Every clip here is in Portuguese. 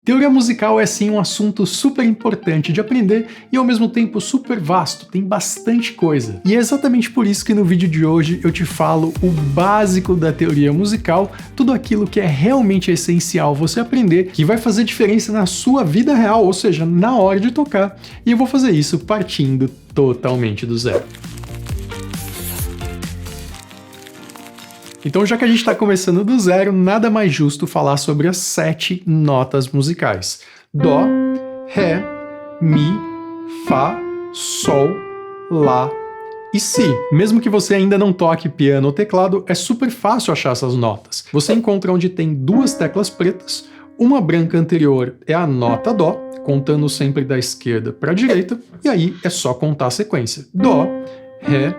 Teoria musical é sim um assunto super importante de aprender e ao mesmo tempo super vasto, tem bastante coisa. E é exatamente por isso que no vídeo de hoje eu te falo o básico da teoria musical, tudo aquilo que é realmente essencial você aprender, que vai fazer diferença na sua vida real, ou seja, na hora de tocar. E eu vou fazer isso partindo totalmente do zero. Então, já que a gente está começando do zero, nada mais justo falar sobre as 7 notas musicais. Dó, Ré, Mi, Fá, Sol, Lá e Si. Mesmo que você ainda não toque piano ou teclado, é super fácil achar essas notas. Você encontra onde tem 2 teclas pretas, uma branca anterior é a nota Dó, contando sempre da esquerda para a direita, e aí é só contar a sequência. Dó, Ré,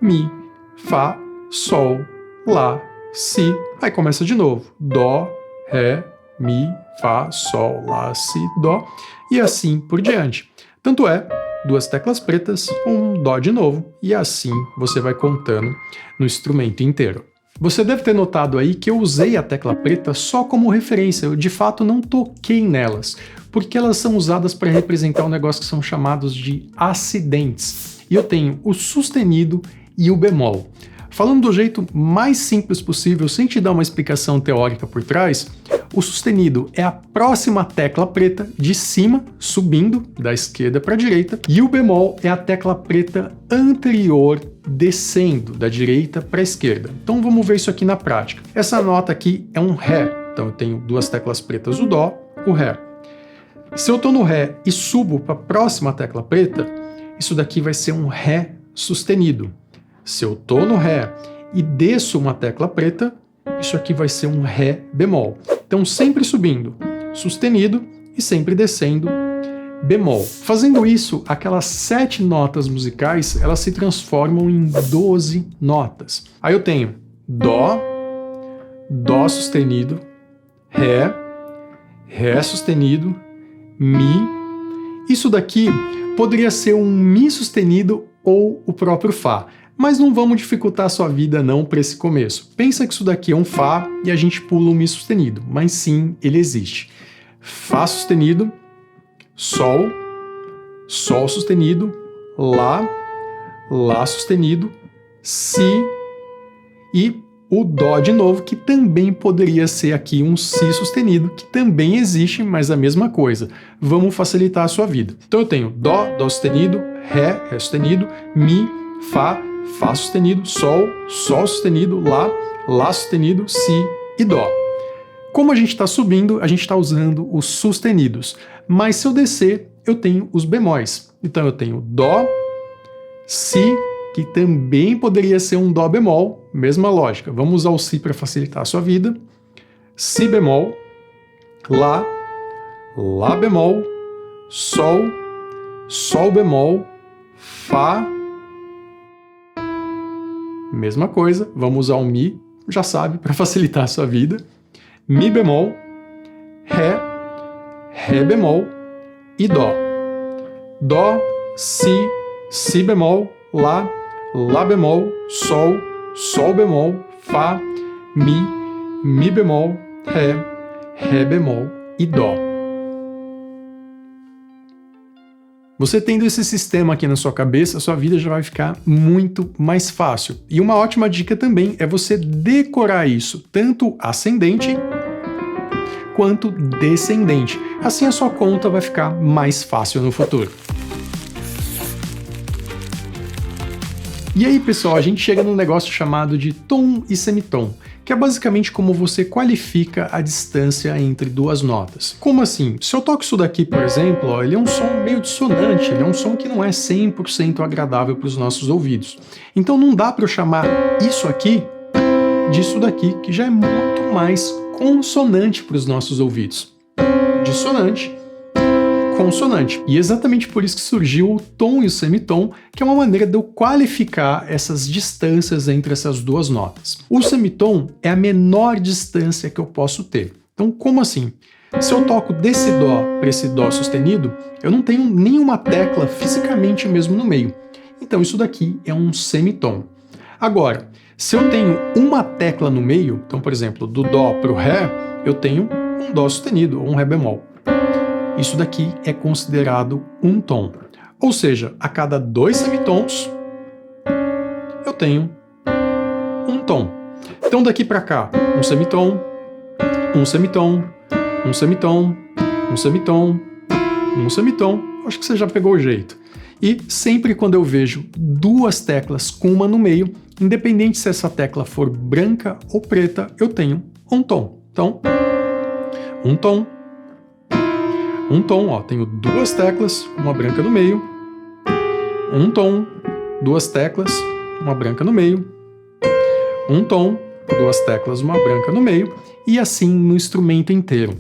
Mi, Fá, Sol, Lá, Si, aí começa de novo. Dó, Ré, Mi, Fá, Sol, Lá, Si, Dó, e assim por diante. Tanto é, 2 teclas pretas, um Dó de novo, e assim você vai contando no instrumento inteiro. Você deve ter notado aí que eu usei a tecla preta só como referência, eu de fato não toquei nelas, porque elas são usadas para representar um negócio que são chamados de acidentes. E eu tenho o sustenido e o bemol. Falando do jeito mais simples possível, sem te dar uma explicação teórica por trás, o sustenido é a próxima tecla preta de cima, subindo, da esquerda para a direita, e o bemol é a tecla preta anterior, descendo, da direita para a esquerda. Então vamos ver isso aqui na prática. Essa nota aqui é um Ré, então eu tenho 2 teclas pretas, o Dó, o Ré. Se eu estou no Ré e subo para a próxima tecla preta, isso daqui vai ser um Ré sustenido. Se eu estou no Ré e desço uma tecla preta, isso aqui vai ser um Ré bemol. Então sempre subindo, sustenido e sempre descendo, bemol. Fazendo isso, aquelas 7 notas musicais, elas se transformam em 12 notas. Aí eu tenho Dó, Dó sustenido, Ré, Ré sustenido, Mi. Isso daqui poderia ser um Mi sustenido ou o próprio Fá. Mas não vamos dificultar a sua vida não para esse começo. Pensa que isso daqui é um Fá e a gente pula um Mi sustenido, mas sim, ele existe. Fá sustenido, Sol, Sol sustenido, Lá, Lá sustenido, Si e o Dó de novo, que também poderia ser aqui um Si sustenido, que também existe, mas a mesma coisa. Vamos facilitar a sua vida. Então eu tenho Dó, Dó sustenido, Ré, Ré sustenido, Mi, Fá, Fá sustenido, Sol, Sol sustenido, Lá, Lá sustenido, Si e Dó. Como a gente está subindo, a gente está usando os sustenidos. Mas se eu descer, eu tenho os bemóis. Então eu tenho Dó, Si, que também poderia ser um Dó bemol, mesma lógica. Vamos usar o Si para facilitar a sua vida. Si bemol, Lá, Lá bemol, Sol, Sol bemol, Fá. Mesma coisa, vamos usar o Mi, já sabe, para facilitar a sua vida. Mi bemol, Ré, Ré bemol e Dó. Dó, Si, Si bemol, Lá, Lá bemol, Sol, Sol bemol, Fá, Mi bemol, Ré, Ré bemol e Dó. Você tendo esse sistema aqui na sua cabeça, a sua vida já vai ficar muito mais fácil. E uma ótima dica também é você decorar isso, tanto ascendente quanto descendente. Assim a sua conta vai ficar mais fácil no futuro. E aí, pessoal, a gente chega num negócio chamado de tom e semitom, que é basicamente como você qualifica a distância entre 2 notas. Como assim? Se eu toco isso daqui, por exemplo, ó, ele é um som meio dissonante, ele é um som que não é 100% agradável para os nossos ouvidos. Então não dá para eu chamar isso aqui disso daqui, que já é muito mais consonante para os nossos ouvidos. Dissonante, consonante. E exatamente por isso que surgiu o tom e o semitom, que é uma maneira de eu qualificar essas distâncias entre essas 2 notas. O semitom é a menor distância que eu posso ter. Então, como assim? Se eu toco desse Dó para esse Dó sustenido, eu não tenho nenhuma tecla fisicamente mesmo no meio. Então, isso daqui é um semitom. Agora, se eu tenho uma tecla no meio, então, por exemplo, do Dó para o Ré, eu tenho um Dó sustenido ou um Ré bemol. isso daqui é considerado um tom. Ou seja, a cada 2 semitons, eu tenho um tom. Então daqui para cá, um semitom, um semitom, um semitom, um semitom, um semitom. Acho que você já pegou o jeito. E sempre quando eu vejo 2 teclas com uma no meio, independente se essa tecla for branca ou preta, eu tenho um tom. Então, um tom, ó, tenho 2 teclas, uma branca no meio, um tom, 2 teclas, uma branca no meio, um tom, 2 teclas, uma branca no meio, e assim no instrumento inteiro.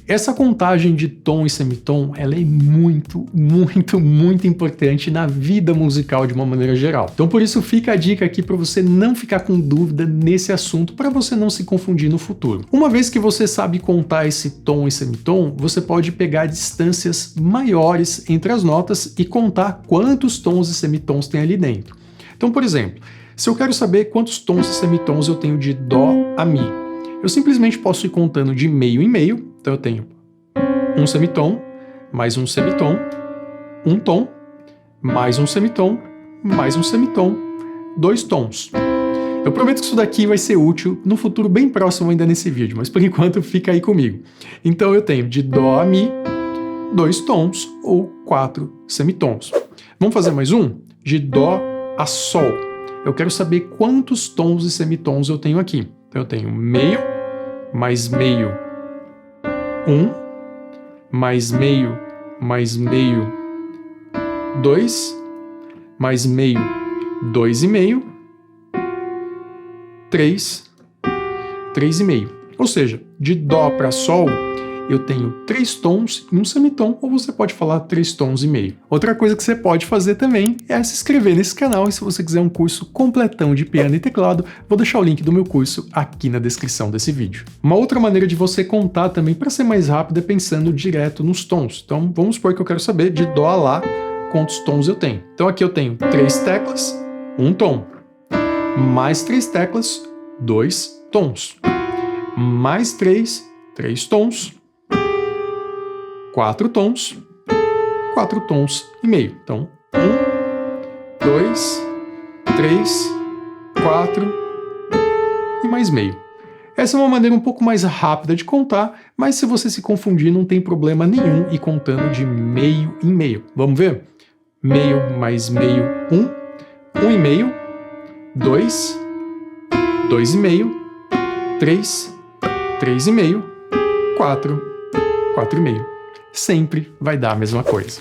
Essa contagem de tom e semitom, ela é muito, muito, muito importante na vida musical de uma maneira geral. Então por isso fica a dica aqui para você não ficar com dúvida nesse assunto, para você não se confundir no futuro. Uma vez que você sabe contar esse tom e semitom, você pode pegar distâncias maiores entre as notas e contar quantos tons e semitons tem ali dentro. Então, por exemplo, se eu quero saber quantos tons e semitons eu tenho de Dó a Mi, eu simplesmente posso ir contando de meio em meio. Então eu tenho um semitom, mais um semitom, um tom, mais um semitom, 2 tons. Eu prometo que isso daqui vai ser útil no futuro bem próximo ainda nesse vídeo, mas por enquanto fica aí comigo. Então eu tenho de Dó a Mi, 2 tons ou 4 semitons. Vamos fazer mais um? De Dó a Sol. Eu quero saber quantos tons e semitons eu tenho aqui. Então eu tenho meio, mais meio, 1, mais meio, 2, mais meio, 2,5, 3, 3,5. Ou seja, de Dó para Sol, eu tenho 3 tons e um semitom, ou você pode falar 3 tons e meio. Outra coisa que você pode fazer também é se inscrever nesse canal, e se você quiser um curso completão de piano e teclado, vou deixar o link do meu curso aqui na descrição desse vídeo. Uma outra maneira de você contar também, para ser mais rápido, é pensando direto nos tons. Então vamos supor que eu quero saber de Dó a Lá quantos tons eu tenho. Então aqui eu tenho 3 teclas, 1 tom, mais 3 teclas, 2 tons, mais 3 tons, 4 tons, 4 tons e meio. Então, 1, 2, 3, 4 e mais meio. Essa é uma maneira um pouco mais rápida de contar, mas se você se confundir não tem problema nenhum ir contando de meio em meio. Vamos ver? Meio mais meio, 1, 1,5, 2, 2,5, 3, 3,5, 4, 4,5. Sempre vai dar a mesma coisa.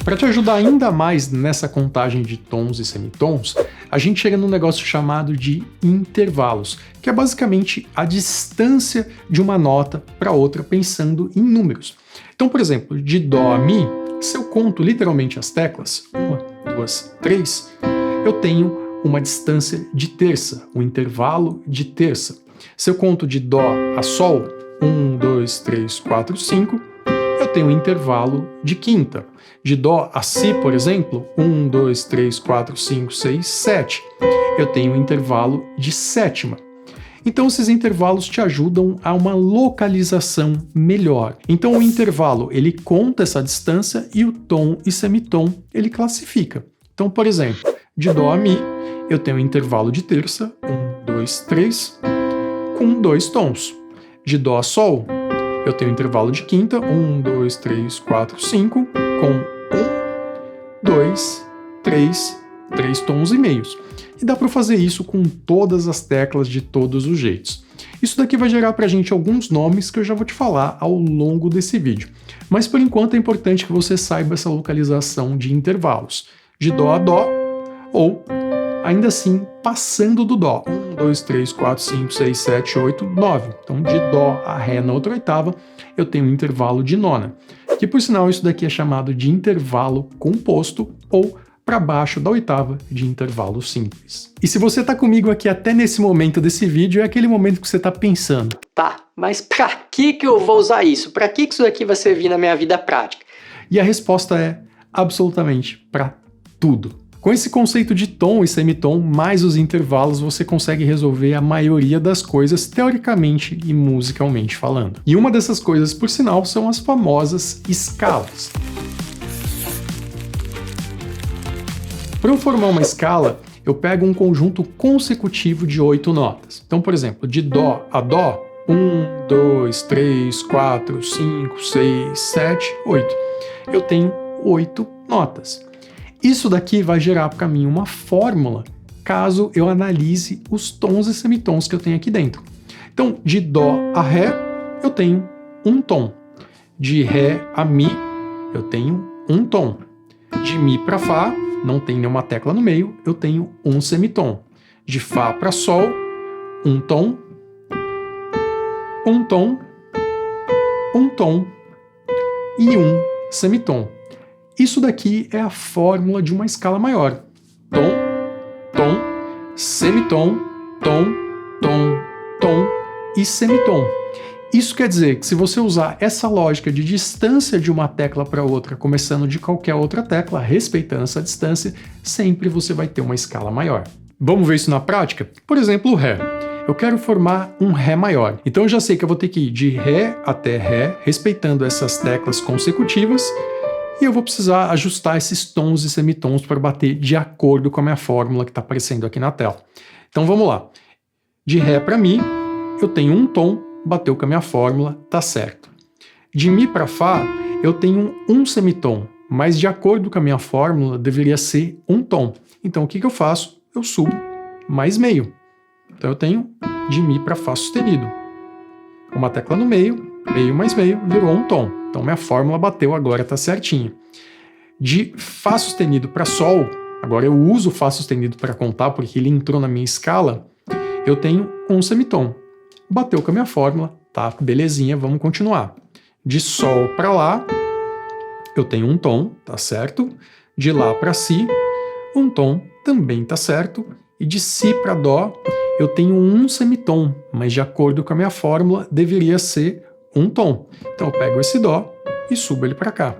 Para te ajudar ainda mais nessa contagem de tons e semitons, a gente chega num negócio chamado de intervalos, que é basicamente a distância de uma nota para outra pensando em números. Então, por exemplo, de Dó a Mi, se eu conto literalmente as teclas, 1, 2, 3, eu tenho uma distância de terça, um intervalo de terça. Se eu conto de Dó a Sol, 1, 2, 3, 4, 5, eu tenho um intervalo de quinta. De Dó a Si, por exemplo, 1, 2, 3, 4, 5, 6, 7, eu tenho um intervalo de sétima. Então esses intervalos te ajudam a uma localização melhor. Então o intervalo, ele conta essa distância e o tom e semitom, ele classifica. Então, por exemplo, de Dó a Mi, eu tenho um intervalo de terça, 1, 2, 3, com 2 tons. De Dó a Sol, eu tenho um intervalo de quinta, 1, 2, 3, 4, 5, com 1, 2, 3 tons e meios. E dá para fazer isso com todas as teclas de todos os jeitos. Isso daqui vai gerar para a gente alguns nomes que eu já vou te falar ao longo desse vídeo. Mas por enquanto é importante que você saiba essa localização de intervalos. De Dó a Dó, ou ainda assim passando do Dó. 1, 2, 3, 4, 5, 6, 7, 8, 9. Então de Dó a Ré na outra oitava, eu tenho um intervalo de nona. Que por sinal isso daqui é chamado de intervalo composto ou para baixo da oitava de intervalo simples. E se você está comigo aqui até nesse momento desse vídeo, é aquele momento que você está pensando: tá, mas para que eu vou usar isso? Para que isso daqui vai servir na minha vida prática? E a resposta é absolutamente para tudo. Com esse conceito de tom e semitom, mais os intervalos, você consegue resolver a maioria das coisas teoricamente e musicalmente falando. E uma dessas coisas, por sinal, são as famosas escalas. Para eu formar uma escala, eu pego um conjunto consecutivo de 8 notas. Então, por exemplo, de Dó a Dó, 1, 2, 3, 4, 5, 6, 7, 8. Eu tenho 8 notas. Isso daqui vai gerar para mim uma fórmula caso eu analise os tons e semitons que eu tenho aqui dentro. Então, de Dó a Ré, eu tenho um tom. De Ré a Mi, eu tenho um tom. De Mi para Fá, não tem nenhuma tecla no meio, eu tenho um semitom. De Fá para Sol, um tom, um tom, um tom e um semitom. Isso daqui é a fórmula de uma escala maior. Tom, tom, semitom, tom, tom, tom e semitom. Isso quer dizer que se você usar essa lógica de distância de uma tecla para outra, começando de qualquer outra tecla, respeitando essa distância, sempre você vai ter uma escala maior. Vamos ver isso na prática? Por exemplo, o Ré. Eu quero formar um Ré maior. Então eu já sei que eu vou ter que ir de Ré até Ré, respeitando essas teclas consecutivas, e eu vou precisar ajustar esses tons e semitons para bater de acordo com a minha fórmula que está aparecendo aqui na tela. Então vamos lá. De Ré para Mi, eu tenho um tom, bateu com a minha fórmula, tá certo. De Mi para Fá, eu tenho um semitom, mas de acordo com a minha fórmula, deveria ser um tom. Então o que eu faço? Eu subo mais meio. Então eu tenho de Mi para Fá sustenido. Uma tecla no meio, meio mais meio, virou um tom. Então minha fórmula bateu, agora está certinho. De Fá sustenido para Sol, agora eu uso o Fá sustenido para contar porque ele entrou na minha escala, eu tenho um semitom. Bateu com a minha fórmula, tá, belezinha, vamos continuar. De Sol para Lá, eu tenho um tom, tá certo. De Lá para Si, um tom, também tá certo. E de Si para Dó, eu tenho um semitom, mas de acordo com a minha fórmula, deveria ser um tom. Então eu pego esse Dó e subo ele para cá.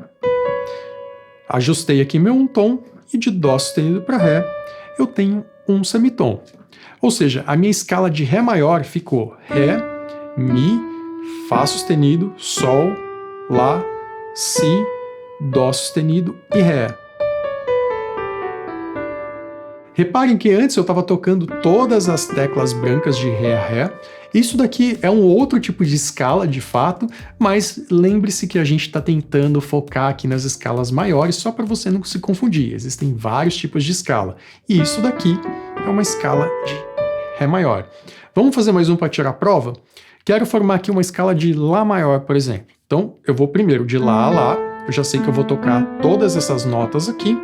Ajustei aqui meu um tom e de Dó sustenido para Ré, eu tenho um semitom. Ou seja, a minha escala de Ré maior ficou Ré, Mi, Fá sustenido, Sol, Lá, Si, Dó sustenido e Ré. Reparem que antes eu estava tocando todas as teclas brancas de Ré a Ré. Isso daqui é um outro tipo de escala, de fato, mas lembre-se que a gente está tentando focar aqui nas escalas maiores só para você não se confundir. Existem vários tipos de escala. E isso daqui é uma escala de Ré maior. Vamos fazer mais um para tirar a prova? Quero formar aqui uma escala de Lá maior, por exemplo. Então eu vou primeiro de Lá a Lá. Eu já sei que eu vou tocar todas essas notas aqui.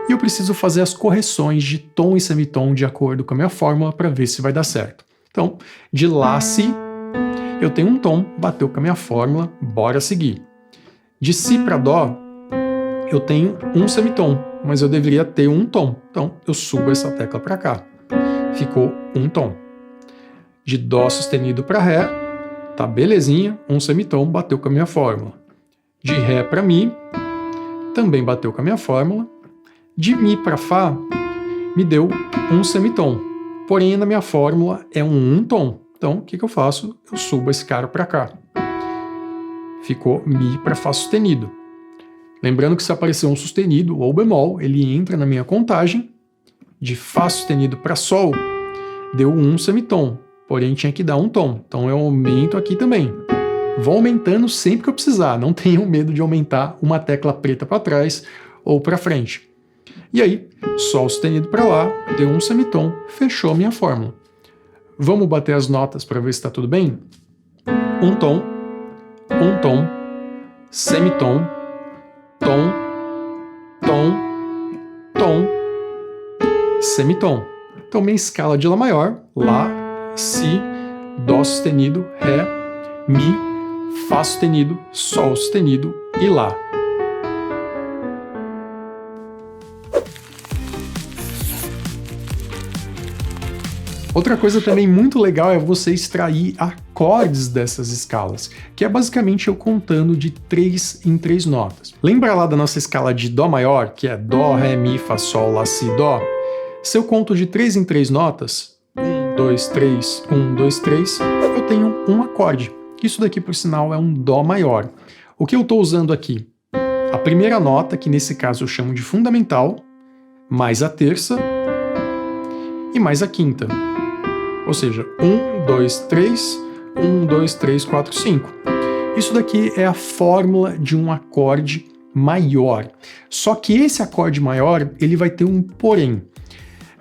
E eu preciso fazer as correções de tom e semitom de acordo com a minha fórmula para ver se vai dar certo. Então, de Lá a Si, eu tenho um tom, bateu com a minha fórmula, bora seguir. De Si para Dó, eu tenho um semitom, mas eu deveria ter um tom. Então, eu subo essa tecla para cá. Ficou um tom. De Dó sustenido para Ré, tá belezinha, um semitom, bateu com a minha fórmula. De Ré para Mi, também bateu com a minha fórmula. De Mi para Fá, me deu um semitom. Porém, na minha fórmula é um tom. Então, o que eu faço? Eu subo esse cara para cá. Ficou Mi para Fá sustenido. Lembrando que se aparecer um sustenido ou bemol, ele entra na minha contagem. De Fá sustenido para Sol, deu um semitom. Porém, tinha que dar um tom. Então, eu aumento aqui também. Vou aumentando sempre que eu precisar. Não tenham medo de aumentar uma tecla preta para trás ou para frente. E aí, Sol sustenido para Lá, deu um semitom, fechou a minha fórmula. Vamos bater as notas para ver se está tudo bem? Um tom, semitom, tom, tom, tom, semitom. Então, minha escala de Lá maior, Lá, Si, Dó sustenido, Ré, Mi, Fá sustenido, Sol sustenido e Lá. Outra coisa também muito legal é você extrair acordes dessas escalas, que é basicamente eu contando de 3 em 3 notas. Lembra lá da nossa escala de Dó maior, que é Dó, Ré, Mi, Fá, Sol, Lá, Si, Dó? Se eu conto de 3 em 3 notas, 1, 2, 3, 1, 2, 3, eu tenho um acorde. Isso daqui, por sinal, é um Dó maior. O que eu estou usando aqui? A primeira nota, que nesse caso eu chamo de fundamental, mais a terça e mais a quinta. Ou seja, 1, 2, 3, 1, 2, 3, 4, 5. Isso daqui é a fórmula de um acorde maior. Só que esse acorde maior, ele vai ter um porém.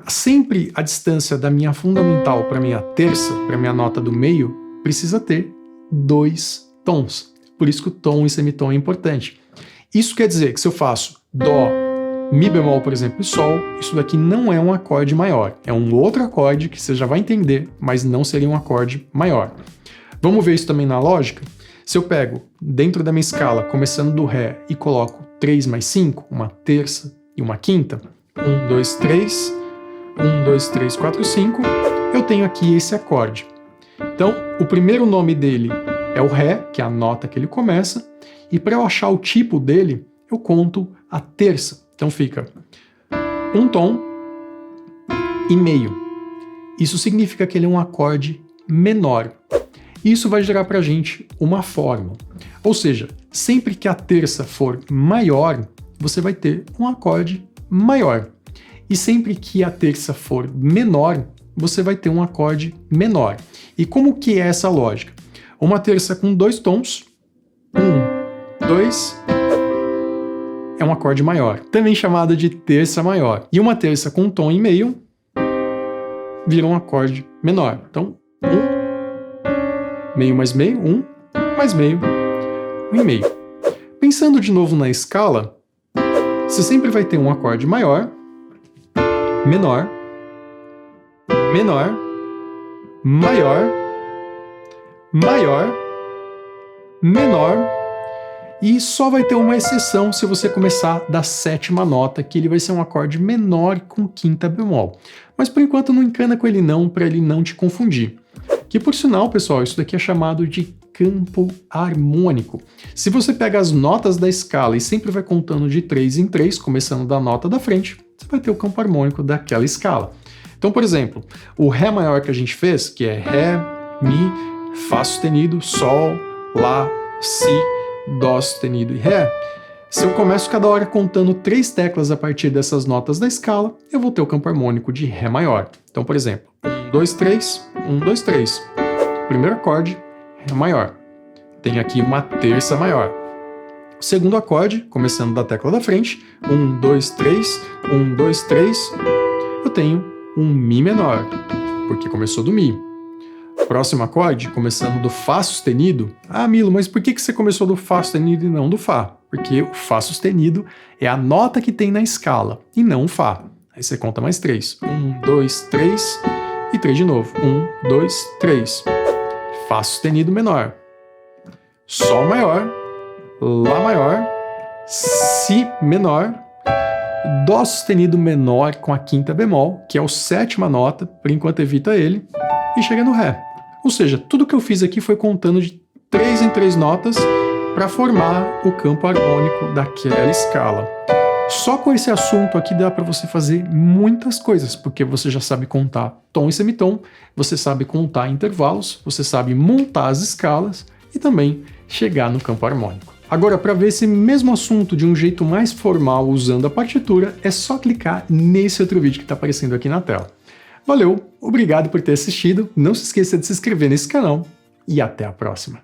Sempre a distância da minha fundamental para a minha terça, para a minha nota do meio, precisa ter 2 tons. Por isso que o tom e semitom é importante. Isso quer dizer que se eu faço Dó, Mi bemol, por exemplo, e Sol, isso daqui não é um acorde maior. É um outro acorde que você já vai entender, mas não seria um acorde maior. Vamos ver isso também na lógica? Se eu pego dentro da minha escala, começando do Ré, e coloco 3 mais 5, uma terça e uma quinta, 1, 2, 3, 1, 2, 3, 4, 5, eu tenho aqui esse acorde. Então, o primeiro nome dele é o Ré, que é a nota que ele começa, e para eu achar o tipo dele, eu conto a terça. Então fica um tom e meio. Isso significa que ele é um acorde menor. Isso vai gerar para a gente uma fórmula. Ou seja, sempre que a terça for maior, você vai ter um acorde maior. E sempre que a terça for menor, você vai ter um acorde menor. E como que é essa lógica? Uma terça com 2 tons, 1, 2, é um acorde maior, também chamado de terça maior. E uma terça com um tom e meio vira um acorde menor. Então, 1, meio mais meio, 1, mais meio, 1 e meio. Pensando de novo na escala, você sempre vai ter um acorde maior, menor, menor, maior, maior, menor, e só vai ter uma exceção se você começar da 7ª nota, que ele vai ser um acorde menor com quinta bemol. Mas por enquanto não encana com ele não, para ele não te confundir. Que por sinal, pessoal, isso daqui é chamado de campo harmônico. Se você pega as notas da escala e sempre vai contando de 3 em 3, começando da nota da frente, você vai ter o campo harmônico daquela escala. Então, por exemplo, o Ré maior que a gente fez, que é Ré, Mi, Fá sustenido, Sol, Lá, Si, Dó sustenido e Ré, se eu começo cada hora contando 3 teclas a partir dessas notas da escala, eu vou ter o campo harmônico de Ré maior. Então, por exemplo, 1, 2, 3, 1, 2, 3. Primeiro acorde, Ré maior. Tem aqui uma terça maior. O segundo acorde, começando da tecla da frente, 1, 2, 3, 1, 2, 3, eu tenho um Mi menor, porque começou do Mi. Próximo acorde, começando do Fá sustenido. Ah, Milo, mas por que você começou do Fá sustenido e não do Fá? Porque o Fá sustenido é a nota que tem na escala, e não o Fá. Aí você conta mais 3. 1, 2, 3 e 3 de novo. 1, 2, 3. Fá sustenido menor. Sol maior, Lá maior, Si menor, Dó sustenido menor com a quinta bemol, que é a 7ª nota, por enquanto evita ele, e chega no Ré. Ou seja, tudo que eu fiz aqui foi contando de 3 em 3 notas para formar o campo harmônico daquela escala. Só com esse assunto aqui dá para você fazer muitas coisas, porque você já sabe contar tom e semitom, você sabe contar intervalos, você sabe montar as escalas e também chegar no campo harmônico. Agora, para ver esse mesmo assunto de um jeito mais formal usando a partitura, é só clicar nesse outro vídeo que está aparecendo aqui na tela. Valeu, obrigado por ter assistido, não se esqueça de se inscrever nesse canal e até a próxima.